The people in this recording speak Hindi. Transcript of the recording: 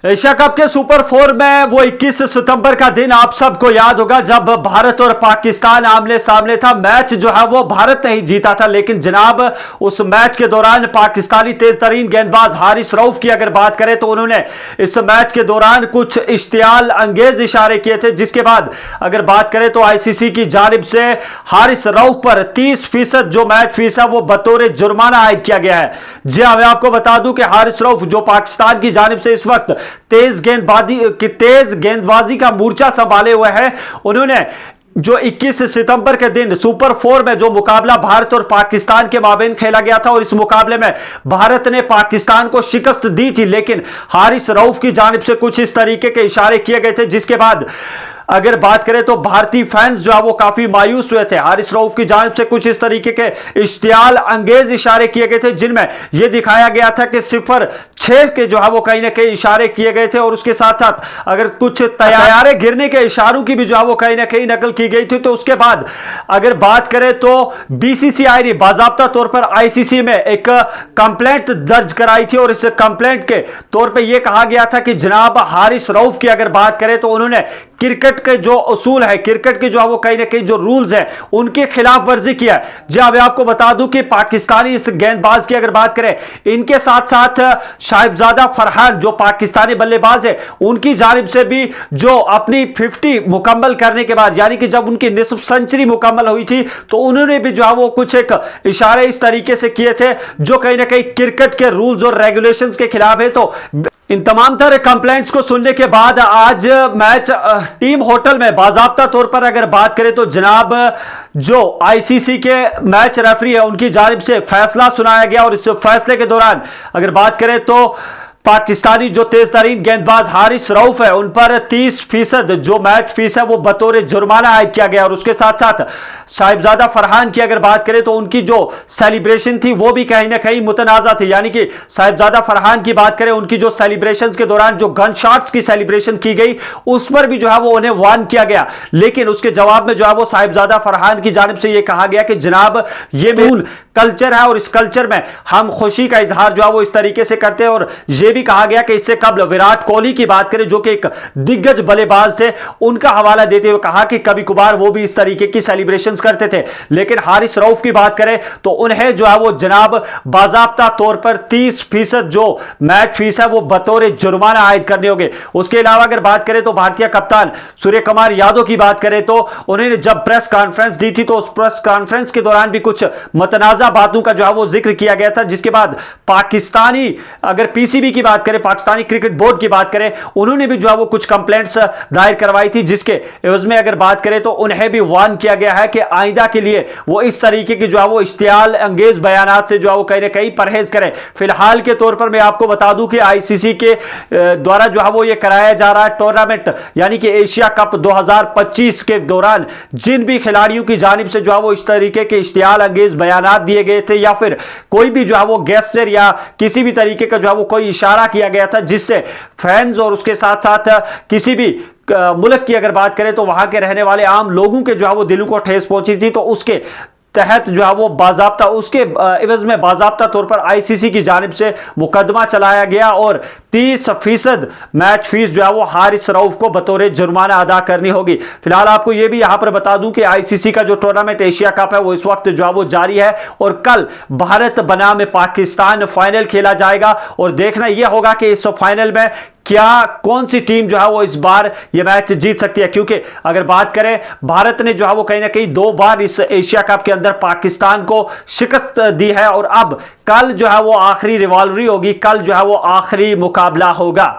एशिया कप के सुपर 4 में वो 21 सितंबर का दिन आप सबको याद होगा जब भारत और पाकिस्तान आमने सामने था। मैच जो है वो भारत ने ही जीता था, लेकिन जनाब उस मैच के दौरान पाकिस्तानी तेज तरीन गेंदबाज हारिस रऊफ की अगर बात करें तो उन्होंने इस मैच के दौरान कुछ इश्तियाल अंगेज इशारे किए थे, जिसके बाद अगर बात करें तो आईसीसी की जानिब से हारिस रऊफ पर 30% जो मैच फीस है वो बतौर जुर्माना आयद किया गया है। जी हाँ, मैं आपको बता दूं कि हारिस रऊफ जो पाकिस्तान की जानिब से इस वक्त तेज गेंदबाजी का मोर्चा संभाले हुए हैं, उन्होंने जो 21 सितंबर के दिन सुपर 4 में जो मुकाबला भारत और पाकिस्तान के माबेन खेला गया था और इस मुकाबले में भारत ने पाकिस्तान को शिकस्त दी थी, लेकिन हारिस रऊफ की जानिब से कुछ इस तरीके के इशारे किए गए थे, जिसके बाद अगर बात करें तो भारतीय फैंस जो है वो काफी मायूस हुए थे। हारिस रऊफ की जानिब से कुछ इस तरीके के इश्तियाल अंगेज इशारे किए गए थे, जिनमें यह दिखाया गया था कि 0-6 के जो है वो कहीं ना कहीं इशारे किए गए थे और उसके साथ साथ अगर कुछ तैयारे गिरने के इशारों की भी जो है वो कहीं ना कहीं नकल की गई थी। तो उसके बाद अगर बात करें तो बीसीसीआई ने बाकायदा तौर पर आईसीसी में एक कंप्लेंट दर्ज कराई थी और इस कंप्लेंट के तौर पर यह कहा गया था कि जनाब हारिस रऊफ की अगर बात करें तो उन्होंने क्रिकेट के जो उसूल है, क्रिकेट के जो है वो कहीं ना कहीं जो रूल्स हैं उनके खिलाफ वर्जी किया है। जी मैं आपको बता दूं कि पाकिस्तानी इस गेंदबाज की अगर बात करें, इनके साथ साथ साहिबजादा फरहान जो पाकिस्तानी बल्लेबाज है, उनकी जानिब से भी जो अपनी 50 मुकम्मल करने के बाद, यानी कि जब उनकी निस्फ सेंचुरी मुकम्मल हुई थी, तो उन्होंने भी जो है वो कुछ एक इशारे इस तरीके से किए थे जो कहीं ना कहीं क्रिकेट के रूल्स और रेगुलेशंस के खिलाफ है। तो इन तमाम तरह कंप्लेंट्स को सुनने के बाद आज मैच टीम होटल में बाकायदा तौर पर अगर बात करें तो जनाब जो आईसीसी के मैच रेफरी है उनकी जानिब से फैसला सुनाया गया और इस फैसले के दौरान अगर बात करें तो पाकिस्तानी जो तेज तरीन गेंदबाज हारिस रऊफ है उन पर 30% जो मैच फीस है वो बतौर जुर्माना आयद किया गया और उसके साथ साथ साहिबजादा फरहान की अगर बात करें तो उनकी जो सेलिब्रेशन थी वो भी कहीं ना कहीं मुतनाज़ा थी। यानी कि साहिबजादा फरहान की बात करें, उनकी जो सेलिब्रेशन के दौरान जो गन शॉट्स की सेलिब्रेशन की गई उस पर भी जो है वो उन्हें वार्न किया गया, लेकिन उसके जवाब में जो है वो साहिबजादा फरहान की जानिब से ये कहा गया कि जनाब ये मूल कल्चर है और इस कल्चर में हम खुशी का इजहार जो है वो इस तरीके से करते हैं। और यह भी कहा गया कि इससे कबल विराट कोहली की बात करें जो कि एक दिग्गज बल्लेबाज थे, उनका हवाला देते हुए कहा कि कभी कभार वो भी इस तरीके की सेलिब्रेशंस करते थे, लेकिन हारिस रऊफ की बात करें तो उन्हें जो है वो जनाब बाकायदा तौर पर 30% जो मैच फीस है वो बतौर जुर्माना आयद करने होंगे। उसके अलावा अगर बात करें तो भारतीय कप्तान सूर्य कुमार यादव की बात करें तो उन्होंने जब प्रेस कॉन्फ्रेंस दी थी तो उस प्रेस कॉन्फ्रेंस के दौरान भी कुछ मतनाज़ा बातों का जो है वो जिक्र किया गया था, जिसके बाद पाकिस्तानी अगर पीसीबी की बात करें, पाकिस्तानी क्रिकेट बोर्ड की बात करें, उन्होंने भी जो है वो कुछ कंप्लेंट्स दायर करवाई थी, जिसके एवज में अगर बात करें तो उन्हें भी वार्न किया गया है कि आइंदा के लिए वो इस तरीके की जो है वो इश्तियाल अंगेज बयानात से जो है वो कहीं ना कहीं परहेज करें। फिलहाल के तौर पर मैं आपको बता दूं कि आईसीसी के द्वारा जो है वो ये कराया जा रहा है टूर्नामेंट, यानी कि एशिया कप 2025 के दौरान जिन भी खिलाड़ियों की जानिब से जो है वो इस तरीके के इश्तियाल अंगेज बयानात दिए गए थे या फिर कोई भी जो है वो गेस्चर या किसी भी तरीके का जो है वो कोई इशारा किया गया था जिससे फैंस और उसके साथ साथ किसी भी मुल्क की अगर बात करें तो वहां के रहने वाले आम लोगों के जो है वो दिलों को ठेस पहुंची थी, तो उसके तहत जो है वो बाकायदा उसके एवज में बाकायदा तौर पर आईसीसी की जानिब से मुकदमा चलाया गया और 30% मैच फीस जो है वो हारिस रऊफ को बतौर जुर्माना अदा करनी होगी। फिलहाल आपको ये भी यहां पर बता दूं कि आईसीसी का जो टूर्नामेंट एशिया कप है वो इस वक्त जो है वो जारी है और कल भारत बनाम पाकिस्तान फाइनल खेला जाएगा और देखना यह होगा कि इस फाइनल में क्या कौन सी टीम जो है वो इस बार ये मैच जीत सकती है, क्योंकि अगर बात करें भारत ने जो है वो कहीं ना कहीं 2 बार इस एशिया कप के अंदर पाकिस्तान को शिकस्त दी है और अब कल जो है वो आखिरी रिवाल्वरी होगी, कल जो है वो आखिरी मुकाबला होगा।